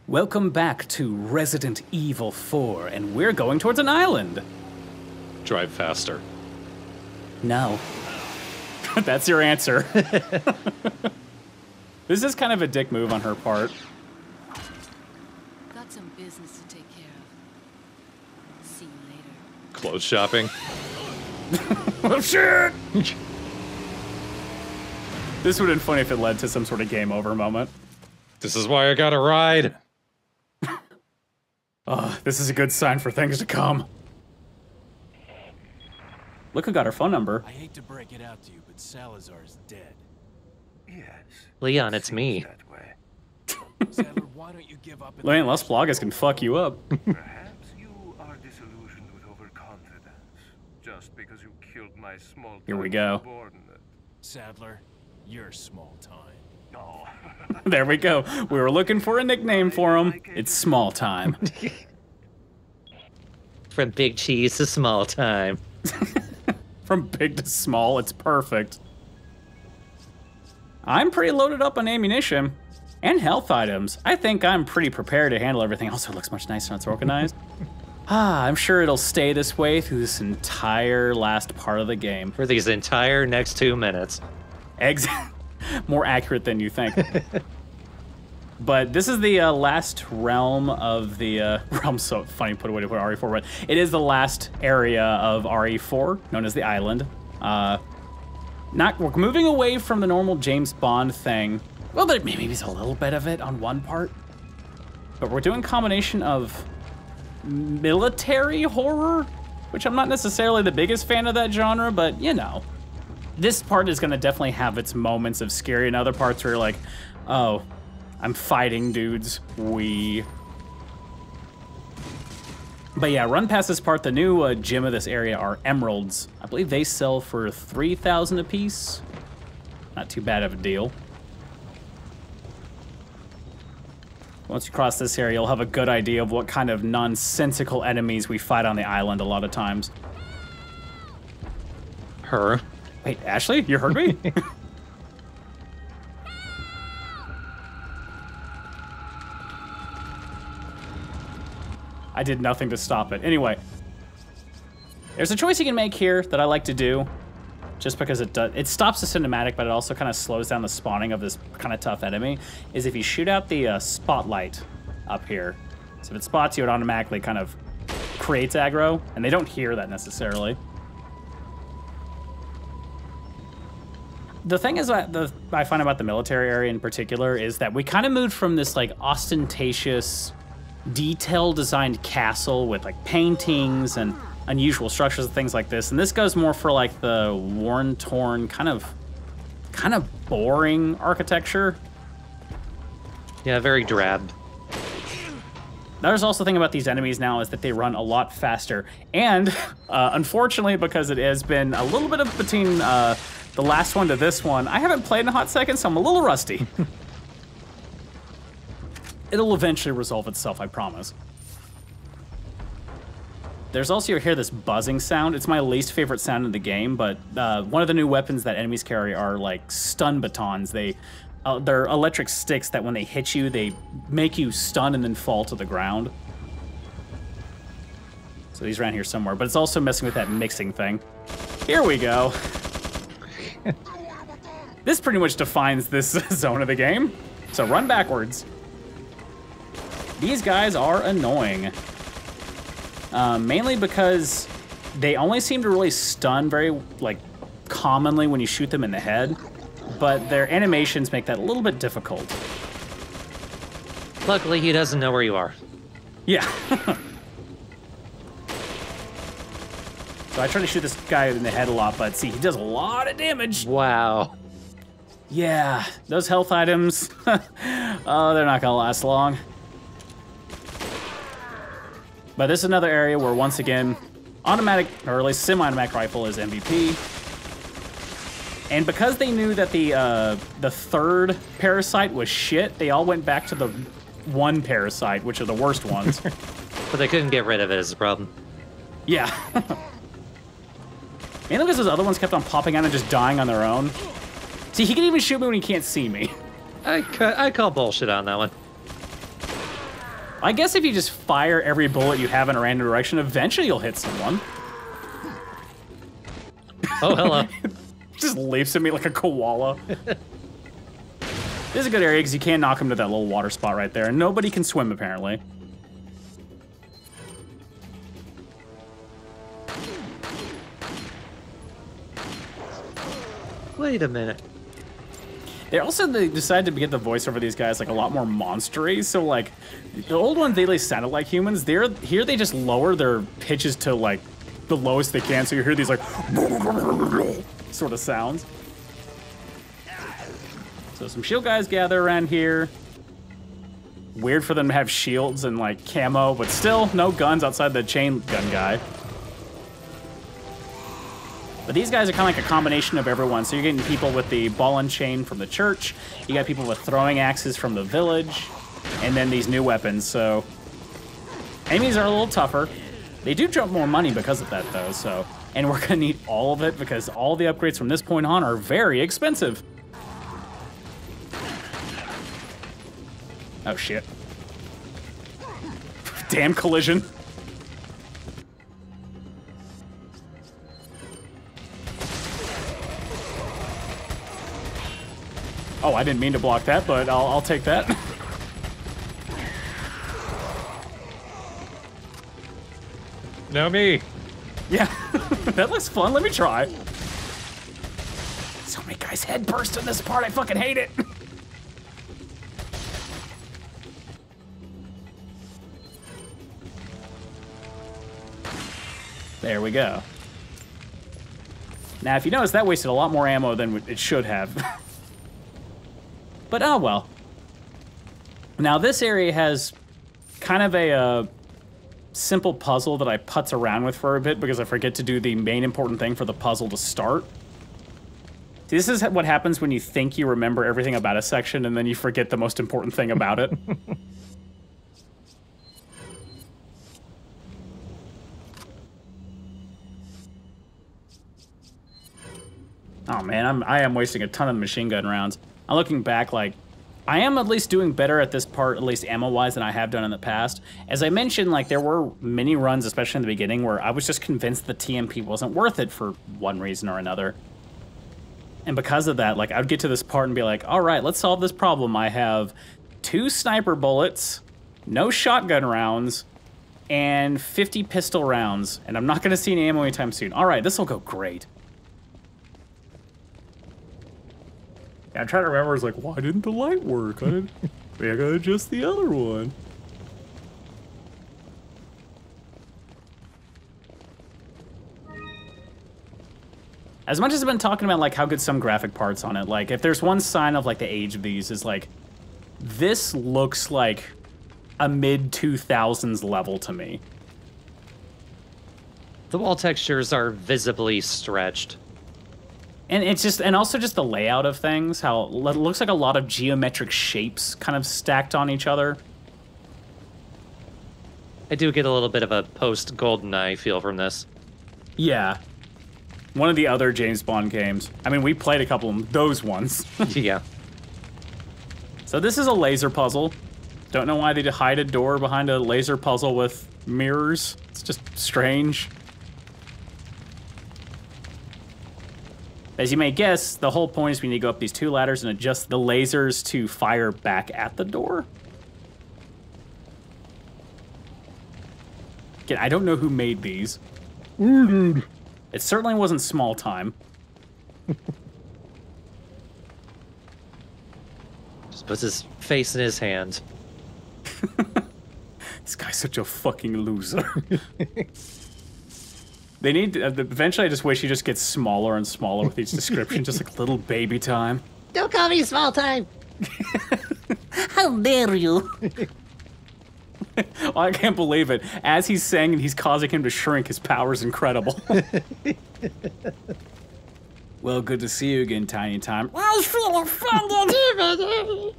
Welcome back to Resident Evil 4, and we're going towards an island. Drive faster. No. That's your answer. This is kind of a dick move on her part. Got some business to take care of. See you later. Clothes shopping. Oh shit! This would have been funny if it led to some sort of game over moment. This is why I got a ride. This is a good sign for things to come. Look who got her phone number. I hate to break it out to you, but Salazar's dead. Yes. Leon, it's me. That way. Sadler, why don't you give up? Lane, less bloggers can fuck you up. Perhaps you are disillusioned with overconfidence, just because you killed my small. Here we go. Subordinate. Sadler, you're small time. No. There we go. We were looking for a nickname for him. It's Small Time. From big cheese to small time. From big to small, it's perfect. I'm pretty loaded up on ammunition and health items. I think I'm pretty prepared to handle everything. Also, it looks much nicer when it's organized. I'm sure it'll stay this way through this entire last part of the game. For these entire next 2 minutes. More accurate than you think. But this is the last realm of the... realm's so funny to put away to put RE4, but it is the last area of RE4, known as the island. We're moving away from the normal James Bond thing. Well, there maybe is a little bit of it on one part. But we're doing a combination of military horror, which I'm not necessarily the biggest fan of that genre, but you know. This part is going to definitely have its moments of scary, and other parts where you're like, oh, I'm fighting dudes. But yeah, run past this part. The new gem of this area are emeralds. I believe they sell for 3,000 apiece. Not too bad of a deal. Once you cross this area, you'll have a good idea of what kind of nonsensical enemies we fight on the island a lot of times. Her. Wait, Ashley, you heard me? I did nothing to stop it. Anyway, there's a choice you can make here that I like to do, just because it stops the cinematic, but it also kind of slows down the spawning of this kind of tough enemy, is if you shoot out the spotlight up here. So if it spots you, it automatically kind of creates aggro, and they don't hear that necessarily. The thing is that I find about the military area in particular is that we kind of moved from this like ostentatious, detail-designed castle with like paintings and unusual structures and things like this, and this goes more for like the worn-torn, kind of boring architecture. Yeah, very drab. There's also the thing about these enemies now is that they run a lot faster, and unfortunately, because it has been a little bit of between the last one to this one, I haven't played in a hot second, so I'm a little rusty. It'll eventually resolve itself, I promise. There's also, you hear this buzzing sound. It's my least favorite sound in the game, but one of the new weapons that enemies carry are like stun batons. They're electric sticks that when they hit you, they make you stun and then fall to the ground. So these ran here somewhere, but it's also messing with that mixing thing. Here we go. This pretty much defines this zone of the game. So run backwards. These guys are annoying. Mainly because they only seem to really stun very, like, commonly when you shoot them in the head, but their animations make that a little bit difficult. Luckily, he doesn't know where you are. Yeah. So I try to shoot this guy in the head a lot, but see, he does a lot of damage. Wow. Yeah, those health items, oh, they're not gonna last long. But this is another area where, once again, automatic, or at least semi-automatic rifle is MVP. And because they knew that the third parasite was shit, they all went back to the one parasite, which are the worst ones. But they couldn't get rid of it is the problem. Yeah. Mainly because those other ones kept on popping out and just dying on their own. See, he can even shoot me when he can't see me. I call bullshit on that one. I guess if you just fire every bullet you have in a random direction, eventually you'll hit someone. Oh, hello. Just leaps at me like a koala. This is a good area because you can't knock him to that little water spot right there, and nobody can swim apparently. Wait a minute. They decided to get the voice over these guys like a lot more monstery. So like the old ones, they like sounded like humans. Here they just lower their pitches to like the lowest they can. So you hear these like sort of sounds. So some shield guys gather around here. Weird for them to have shields and like camo, but still no guns outside the chain gun guy. But these guys are kind of like a combination of everyone. So you're getting people with the ball and chain from the church. You got people with throwing axes from the village. And then these new weapons. So enemies are a little tougher. They do drop more money because of that, though. So, and we're going to need all of it because all the upgrades from this point on are very expensive. Oh, shit. Damn collision. Oh, I didn't mean to block that, but I'll take that. No me. Yeah, that looks fun. Let me try. So many guys head burst in this part. I fucking hate it. There we go. Now, if you notice, that wasted a lot more ammo than it should have. But oh well. Now this area has kind of a simple puzzle that I putz around with for a bit because I forget to do the main important thing for the puzzle to start. See, this is what happens when you think you remember everything about a section and then you forget the most important thing about it. Oh man, I am wasting a ton of machine gun rounds. I'm looking back, like, I am at least doing better at this part, at least ammo-wise, than I have done in the past. As I mentioned, like, there were many runs, especially in the beginning, where I was just convinced the TMP wasn't worth it for one reason or another. And because of that, like, I would get to this part and be like, all right, let's solve this problem. I have 2 sniper bullets, no shotgun rounds, and 50 pistol rounds, and I'm not going to see any ammo anytime soon. All right, this will go great. I'm trying to remember, it's like, why didn't the light work? I gotta adjust the other one. As much as I've been talking about, like, how good some graphic parts on it, like, if there's one sign of, like, the age of these is, like, this looks like a mid-2000s level to me. The wall textures are visibly stretched. And it's just, and also just the layout of things, how it looks like a lot of geometric shapes kind of stacked on each other. I do get a little bit of a post-GoldenEye feel from this. Yeah. One of the other James Bond games. I mean, we played a couple of those ones. Yeah. So this is a laser puzzle. Don't know why they hide a door behind a laser puzzle with mirrors. It's just strange. As you may guess, the whole point is we need to go up these 2 ladders and adjust the lasers to fire back at the door. Again, I don't know who made these. It certainly wasn't small time. Just puts his face in his hand. This guy's such a fucking loser. They need to, eventually I just wish he just gets smaller and smaller with each description, just like little baby time. Don't call me small time. How dare you? I can't believe it. As he's saying and he's causing him to shrink, his power's incredible. Well, good to see you again, Tiny Time. I feel offended.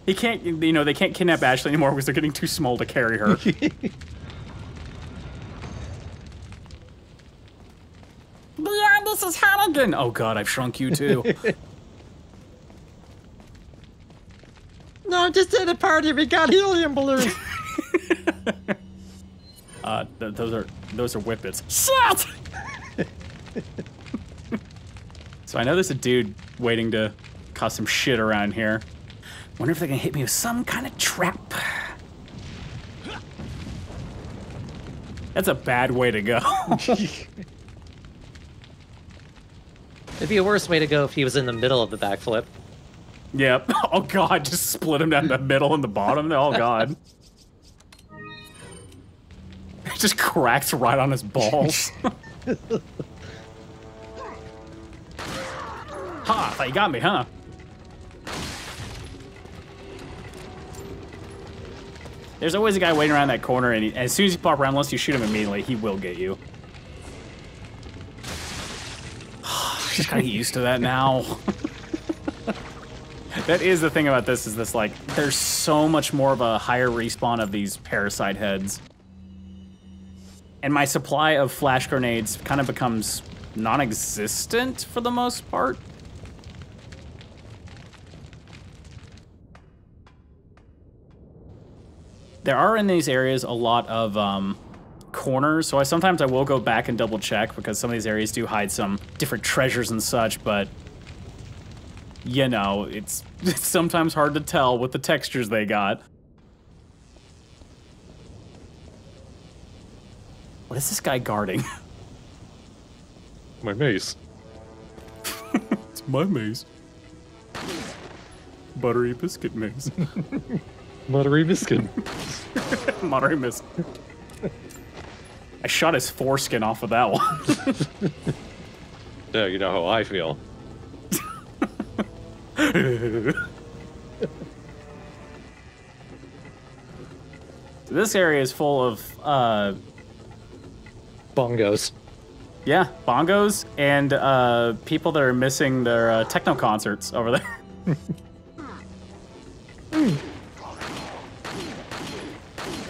He can't, you know, they can't kidnap Ashley anymore because they're getting too small to carry her. Beyond, this is Hannigan. Oh god, I've shrunk you too. No, I'm just at a party. We got helium balloons. Those are whippets. Shit! So I know there's a dude waiting to cause some shit around here. Wonder if they can hit me with some kind of trap. That's a bad way to go. It'd be a worse way to go if he was in the middle of the backflip. Yep. Oh god, just split him down the middle and the bottom. Oh god. It just cracks right on his balls. Ha! Thought you got me, huh? There's always a guy waiting around that corner, and as soon as you pop around, unless you shoot him immediately, he will get you. Just gotta get used to that now. That is the thing about this, is this, like, there's so much more of a higher respawn of these parasite heads. And my supply of flash grenades kind of becomes non-existent for the most part. There are in these areas a lot of corners, so sometimes I will go back and double check because some of these areas do hide some different treasures and such, but you know, it's sometimes hard to tell with the textures they got. What is this guy guarding? My mace. It's my maze. Buttery biscuit maze. Buttery biscuit. Buttery biscuit. I shot his foreskin off of that one. Yeah, you know how I feel. So this area is full of Bongos. yeah, bongos and people that are missing their techno concerts over there.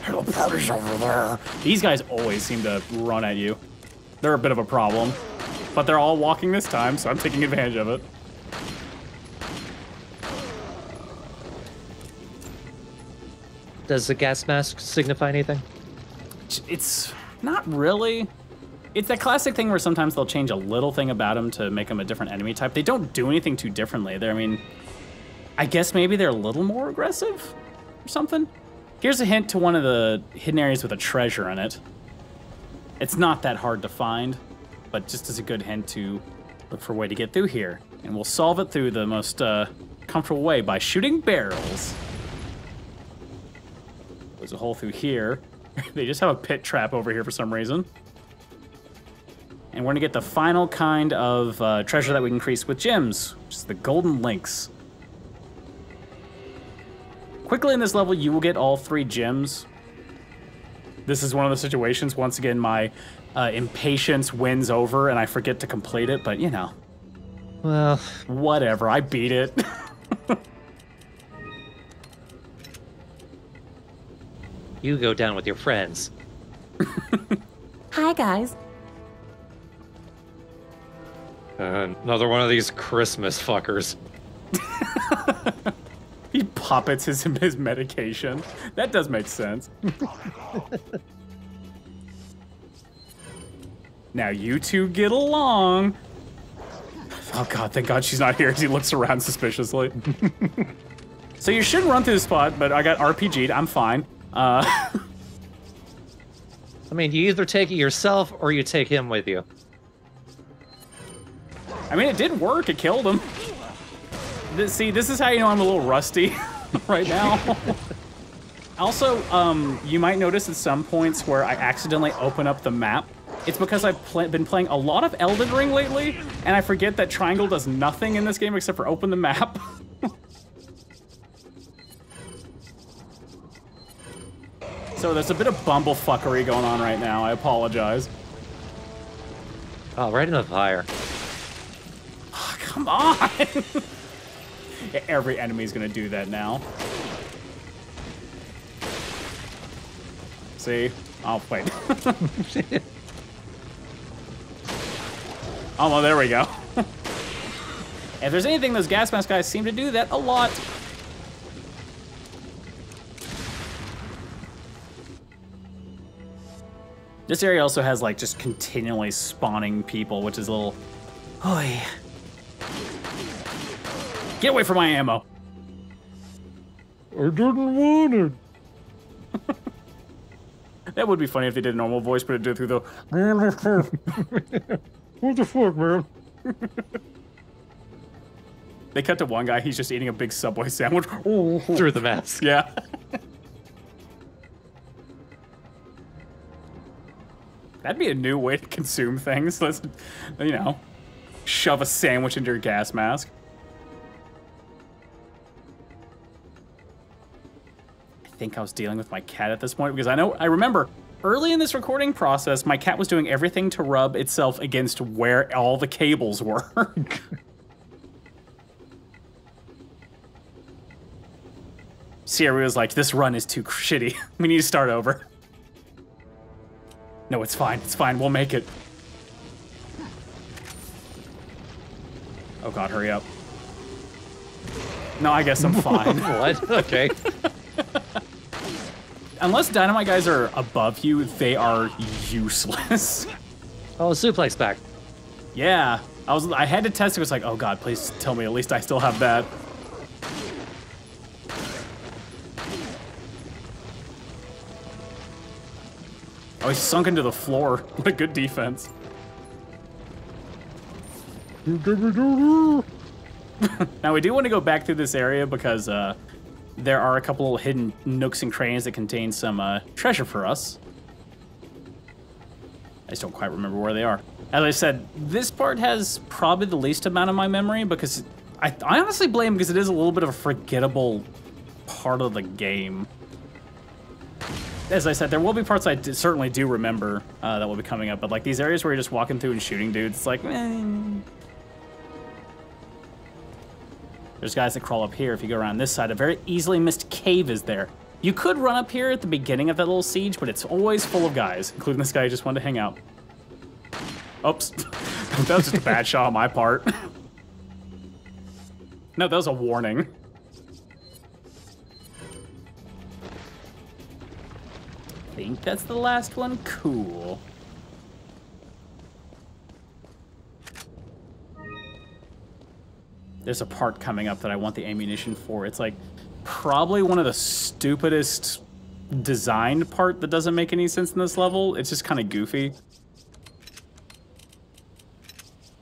Hello, party's over there. These guys always seem to run at you. They're a bit of a problem, but they're all walking this time, so I'm taking advantage of it. Does the gas mask signify anything? It's not really. It's that classic thing where sometimes they'll change a little thing about them to make them a different enemy type. They don't do anything too differently. I mean, I guess maybe they're a little more aggressive or something. Here's a hint to one of the hidden areas with a treasure in it. It's not that hard to find, but just as a good hint to look for a way to get through here. And we'll solve it through the most comfortable way by shooting barrels. There's a hole through here. They just have a pit trap over here for some reason. And we're gonna get the final kind of treasure that we can increase with gems, which is the golden links. Quickly in this level, you will get all 3 gems. This is one of the situations, once again, my impatience wins over and I forget to complete it, but you know. Well, whatever, I beat it. you go down with your friends. Hi, guys. Another one of these Christmas fuckers. He puppets his medication. That does make sense. Now you two get along. Oh god, thank god she's not here as he looks around suspiciously. So you shouldn't run through the spot, but I got RPG'd, I'm fine. I mean, you either take it yourself or you take him with you. I mean, it did work, it killed him. See, this is how you know I'm a little rusty right now. Also, you might notice at some points where I accidentally open up the map. It's because I've been playing a lot of Elden Ring lately, and I forget that triangle does nothing in this game except for open the map. So there's a bit of bumblefuckery going on right now, I apologize. Oh, right in the fire. Oh, come on! Every enemy's gonna do that now. See? Oh, wait. Oh, well, there we go. If there's anything, those gas mask guys seem to do that a lot. This area also has like just continually spawning people, which is a little... Oy. Get away from my ammo. I didn't want it. That would be funny if they did a normal voice, but it did through the... What the fuck, man? They cut to one guy, he's just eating a big Subway sandwich. Through the mask. Yeah. That'd be a new way to consume things. Let's, you know, shove a sandwich into your gas mask. I think I was dealing with my cat at this point because I remember early in this recording process, my cat was doing everything to rub itself against where all the cables were. Sierra was like, this run is too shitty. We need to start over. No, it's fine, we'll make it. Oh god, hurry up. No, I guess I'm fine. What? Okay. Unless dynamite guys are above you, they are useless. Oh, suplex back. Yeah, I had to test it. It was like, oh god, please tell me at least I still have that. Oh, he's sunk into the floor. What a good defense. Now, we do want to go back through this area because there are a couple little hidden nooks and crannies that contain some treasure for us. I just don't quite remember where they are. As I said, this part has probably the least amount of my memory because I honestly blame because it is a little bit of a forgettable part of the game. As I said, there will be parts I certainly do remember that will be coming up, but like these areas where you're just walking through and shooting dudes, it's like, There's guys that crawl up here. If you go around this side, a very easily missed cave is there. You could run up here at the beginning of that little siege, but it's always full of guys, including this guy who just wanted to hang out. Oops. That was just a bad shot on my part. No, that was a warning. I think that's the last one. Cool. There's a part coming up that I want the ammunition for. It's like probably one of the stupidest designed part that doesn't make any sense in this level. It's just kind of goofy.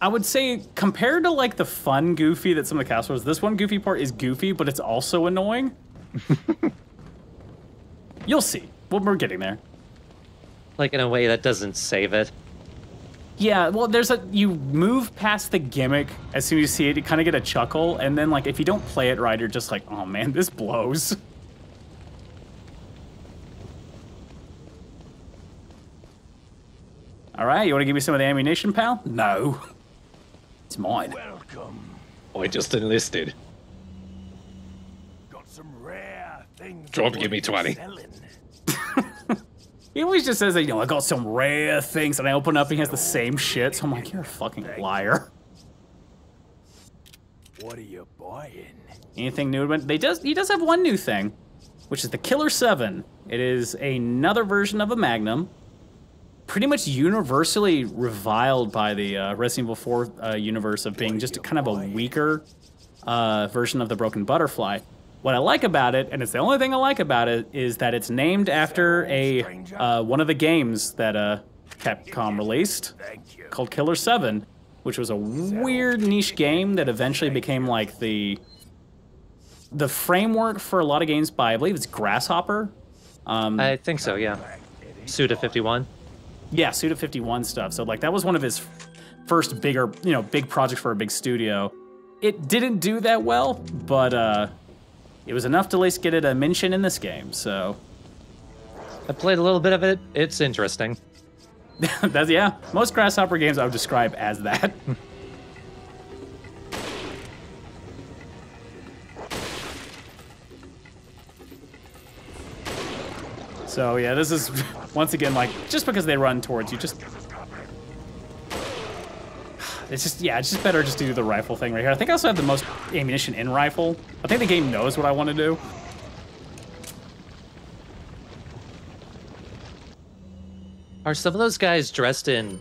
I would say compared to like the fun goofy that some of the cast was, this one goofy part is goofy, but it's also annoying. You'll see. Well, we're getting there. Like in a way that doesn't save it. Yeah, well, you move past the gimmick as soon as you see it, you kind of get a chuckle, and then like if you don't play it right, you're just like, oh man, this blows. All right, you want to give me some of the ammunition, pal? No. It's mine. Welcome. I just enlisted. Got some rare things. Do you want to give me 20? Selling. He always just says that, you know, I got some rare things, and I open up and he has the same shit, so I'm like, you're a fucking liar. What are you buying? Anything new? He does have one new thing, which is the Killer 7. It is another version of a Magnum, pretty much universally reviled by the Resident Evil 4 universe of being just kind of a weaker version of the Broken Butterfly. What I like about it, and it's the only thing I like about it, is that it's named after one of the games that Capcom released called Killer 7, which was a weird niche game that eventually became like the framework for a lot of games by, I believe it's Grasshopper. I think so, yeah. Suda 51. Yeah, Suda 51 stuff. So like that was one of his first big projects for a big studio. It didn't do that well, but it was enough to at least get it a mention in this game, so. I played a little bit of it. It's interesting. Yeah, most Grasshopper games I would describe as that. So yeah, this is, once again, like, just because they run towards you, it's just better just to do the rifle thing right here. I think I also have the most ammunition in rifle. I think the game knows what I want to do. Are some of those guys dressed in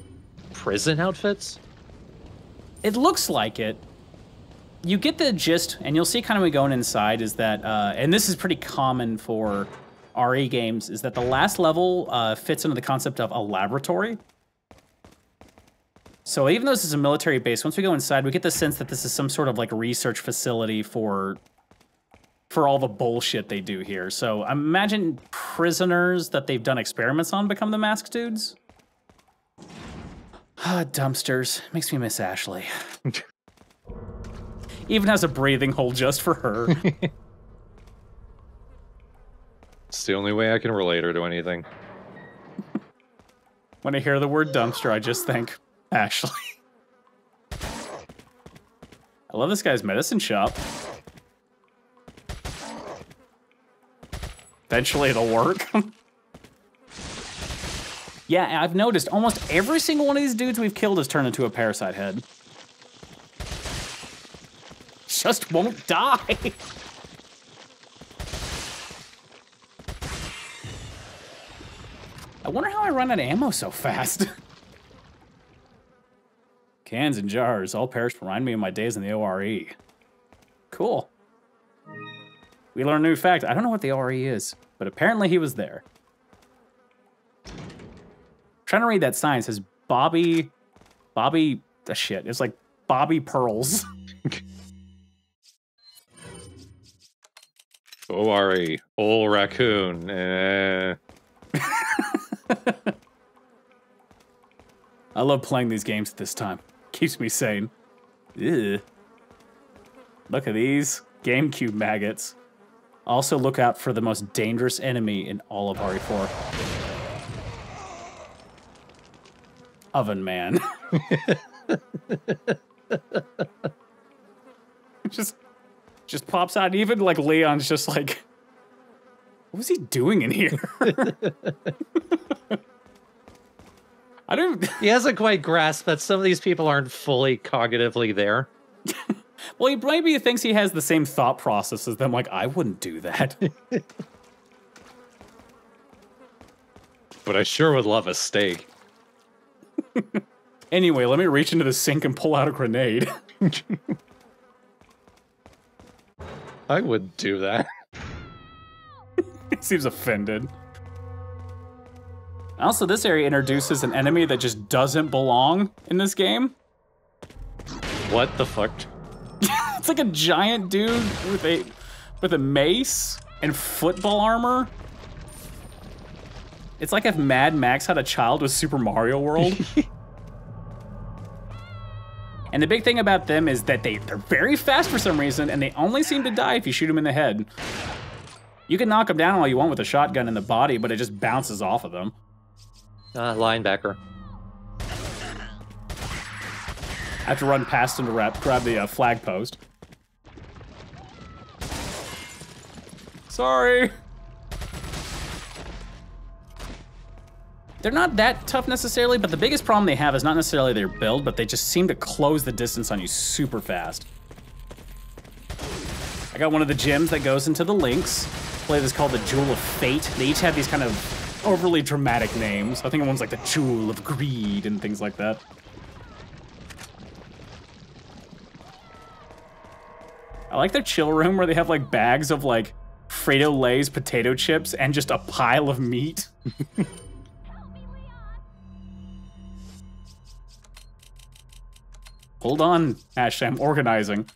prison outfits? It looks like it. You get the gist, and you'll see kind of when going inside is that, and this is pretty common for RE games, is that the last level fits into the concept of a laboratory. So even though this is a military base, once we go inside, we get the sense that this is some sort of like research facility for all the bullshit they do here. So imagine prisoners that they've done experiments on become the masked dudes. Dumpsters. Makes me miss Ashley. Even has a breathing hole just for her. It's the only way I can relate her to anything. When I hear the word dumpster, I just think, Ashley. I love this guy's medicine shop. Eventually it'll work. Yeah, I've noticed almost every single one of these dudes we've killed has turned into a parasite head. Just won't die. I wonder how I run out of ammo so fast. Cans and jars, all perished, remind me of my days in the ORE. Cool. We learned a new fact. I don't know what the ORE is, but apparently he was there. Trying to read that sign. It says Bobby, shit. It's like Bobby Pearls. ORE, old raccoon. I love playing these games at this time. Keeps me sane. Ew. Look at these GameCube maggots. Also look out for the most dangerous enemy in all of RE4. Oven Man. just pops out. Even like Leon's just like, what was he doing in here? I don't. He hasn't quite grasped that some of these people aren't fully cognitively there. Well, maybe he thinks he has the same thought process as them. Like, I wouldn't do that. But I sure would love a steak. Anyway, let me reach into the sink and pull out a grenade. I would do that. He seems offended. Also, this area introduces an enemy that just doesn't belong in this game. What the fuck? It's like a giant dude with a mace and football armor. It's like if Mad Max had a child with Super Mario World. And the big thing about them is that they're very fast for some reason, and they only seem to die if you shoot them in the head. You can knock them down all you want with a shotgun in the body, but it just bounces off of them. Linebacker. I have to run past him to grab the flag post. Sorry. They're not that tough necessarily, but the biggest problem they have is not necessarily their build, but they just seem to close the distance on you super fast. I got one of the gems that goes into the links. Play this called the Jewel of Fate. They each have these kind of overly dramatic names. I think one's like the Jewel of Greed and things like that. I like their chill room where they have like bags of like Frito-Lay's potato chips and just a pile of meat. Hold on, Ashley, I'm organizing.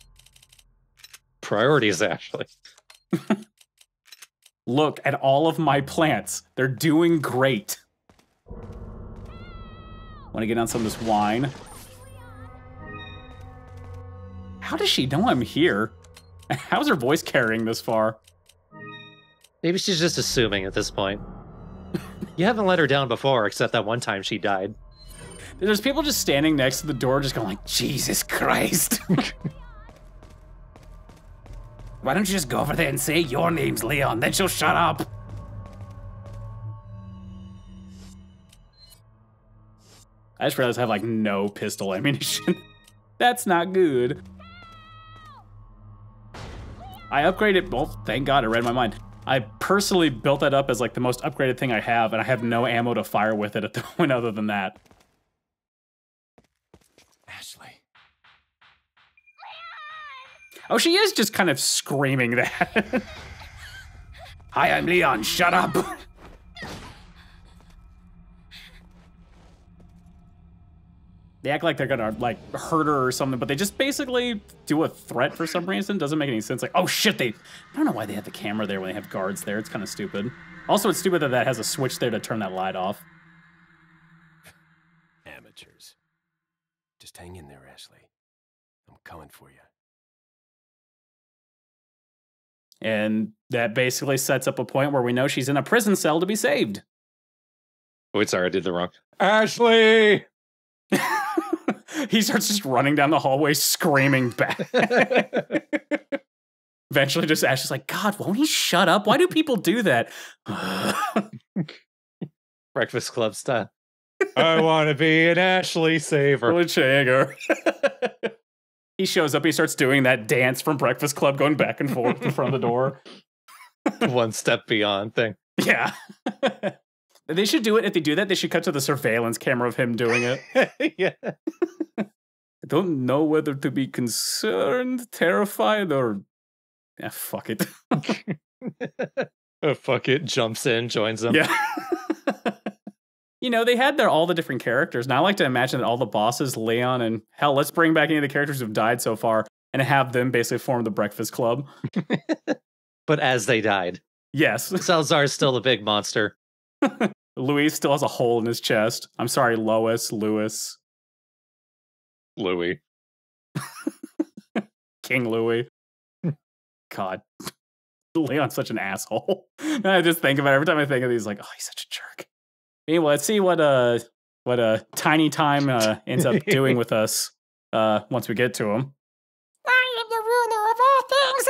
Priorities, Ashley. Look at all of my plants. They're doing great. Want to get on some of this wine? How does she know I'm here? How's her voice carrying this far? Maybe she's just assuming at this point. You haven't let her down before, except that one time she died. There's people just standing next to the door just going like, Jesus Christ. Why don't you just go over there and say your name's Leon, then she'll shut up. I just realized I have like no pistol ammunition. That's not good. I upgraded, well, thank God I read my mind. I personally built that up as like the most upgraded thing I have, and I have no ammo to fire with it at the point other than that. Ashley. Oh, she is just kind of screaming that. Hi, I'm Leon, shut up! They act like they're gonna, like, hurt her or something, but they just basically do a threat for some reason. Doesn't make any sense. Like, oh shit, I don't know why they have the camera there when they have guards there. It's kind of stupid. Also, it's stupid that that has a switch there to turn that light off. Amateurs. Just hang in there, Ashley. I'm coming for you. And that basically sets up a point where we know she's in a prison cell to be saved. Wait, sorry, I did the wrong. Ashley! He starts just running down the hallway screaming back. Eventually just Ashley's like, God, won't he shut up? Why do people do that? Breakfast Club style. I want to be an Ashley saver. He shows up, he starts doing that dance from Breakfast Club, going back and forth in front of the door. One step beyond thing. Yeah. They should do it. If they do that, they should cut to the surveillance camera of him doing it. Yeah. I don't know whether to be concerned, terrified, or... Yeah, fuck it. Oh, fuck it. Jumps in, joins them. Yeah. You know, they had all the different characters, and I like to imagine that all the bosses, Leon, and hell, let's bring back any of the characters who've died so far, and have them basically form the Breakfast Club. But as they died. Yes. Salazar's still the big monster. Louis still has a hole in his chest. I'm sorry, Louis. Louis. King Louis. God. Leon's such an asshole. I just think about it. Every time I think of these, like, oh, he's such a jerk. Anyway, let's see what Tiny Time ends up doing with us once we get to him. I am the ruler of all things.